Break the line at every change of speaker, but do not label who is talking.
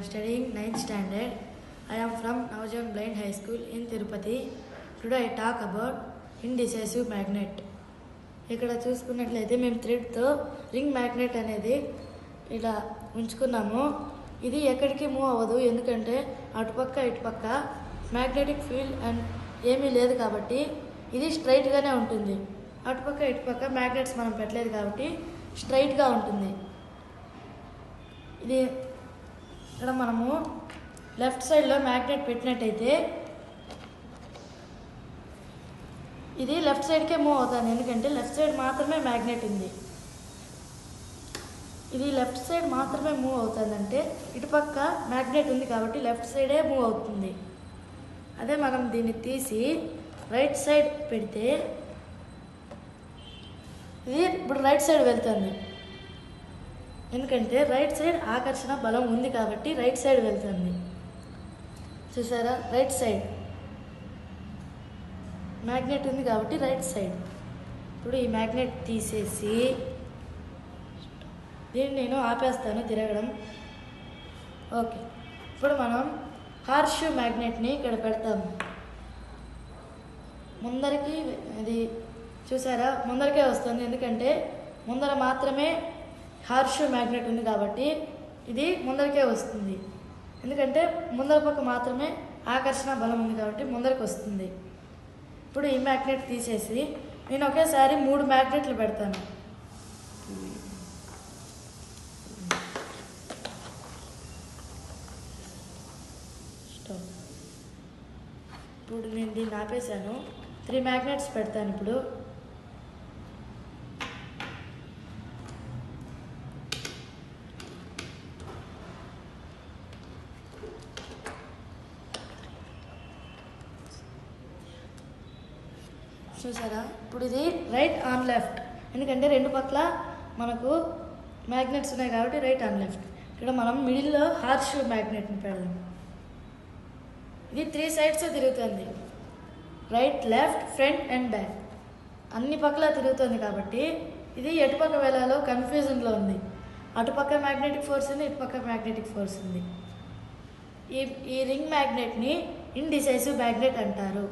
studying 9th standard. I am from Navajan Blind High School in Tirupati. Today I talk about indecisive magnet. ఇక్కడ చూసుకున్నట్లయితే మేము థ్రెడ్తో ring magnet అనేది ఇలా ఉంచుకున్నాము. ఇది ఎక్కడికి మూవ్ అవ్వదు, ఎందుకంటే అటుపక్క ఇటుపక్క మ్యాగ్నెటిక్ ఫీల్డ్ అండ్ ఏమీ లేదు కాబట్టి ఇది స్ట్రైట్గానే ఉంటుంది. అటుపక్క ఇటుపక్క మ్యాగ్నెట్స్ మనం పెట్టలేదు కాబట్టి స్ట్రైట్గా ఉంటుంది. ఇది ఇక్కడ మనము లెఫ్ట్ సైడ్లో మ్యాగ్నెట్ పెట్టినట్టయితే ఇది లెఫ్ట్ సైడ్కే మూవ్ అవుతుంది, ఎందుకంటే లెఫ్ట్ సైడ్ మాత్రమే మ్యాగ్నెట్ ఉంది. ఇది లెఫ్ట్ సైడ్ మాత్రమే మూవ్ అవుతుందంటే ఇటుపక్క మ్యాగ్నెట్ ఉంది కాబట్టి లెఫ్ట్ సైడే మూవ్ అవుతుంది. అదే మనం దీన్ని తీసి రైట్ సైడ్ పెడితే ఇది ఇప్పుడు రైట్ సైడ్ వెళ్తుంది, ఎందుకంటే రైట్ సైడ్ ఆకర్షణ బలం ఉంది కాబట్టి రైట్ సైడ్ వెళ్తుంది. చూసారా, రైట్ సైడ్ మ్యాగ్నెట్ ఉంది కాబట్టి రైట్ సైడ్. ఇప్పుడు ఈ మ్యాగ్నెట్ తీసేసి దీన్ని నేను ఆపేస్తాను తిరగడం. ఓకే, ఇప్పుడు మనం హార్స్ షూ మ్యాగ్నెట్ని ఇక్కడ పెడతాము. ముందరికి ఇది చూసారా, ముందరికే వస్తుంది, ఎందుకంటే ముందర మాత్రమే హార్స్ షూ మ్యాగ్నెట్ ఉంది కాబట్టి ఇది ముందరికే వస్తుంది. ఎందుకంటే ముందర పక్క మాత్రమే ఆకర్షణ బలం ఉంది కాబట్టి ముందరికి వస్తుంది. ఇప్పుడు ఈ మ్యాగ్నెట్ తీసేసి నేను ఒకేసారి 3 మ్యాగ్నెట్లు పెడతాను. ఇప్పుడు నేను దీన్ని ఆపేసాను. 3 మ్యాగ్నెట్స్ పెడతాను. ఇప్పుడు చూసారా, ఇప్పుడు ఇది రైట్ ఆన్ లెఫ్ట్, ఎందుకంటే 2 పక్కల మనకు మ్యాగ్నెట్స్ ఉన్నాయి కాబట్టి రైట్ ఆన్ లెఫ్ట్. ఇక్కడ మనం మిడిల్లో హార్స్ షూ మ్యాగ్నెట్ని పెడదాం. ఇది 3 సైడ్స్ తిరుగుతుంది, right left front and back అన్ని పక్కల తిరుగుతుంది కాబట్టి ఇది ఎటుపక్క వెళ్ళాలో కన్ఫ్యూజన్లో ఉంది. అటుపక్క మ్యాగ్నెటిక్ ఫోర్స్ ఉంది, ఇటుపక్క మ్యాగ్నెటిక్ ఫోర్స్ ఉంది. ఈ రింగ్ మ్యాగ్నెట్ని ఇండిసైసివ్ మ్యాగ్నెట్ అంటారు.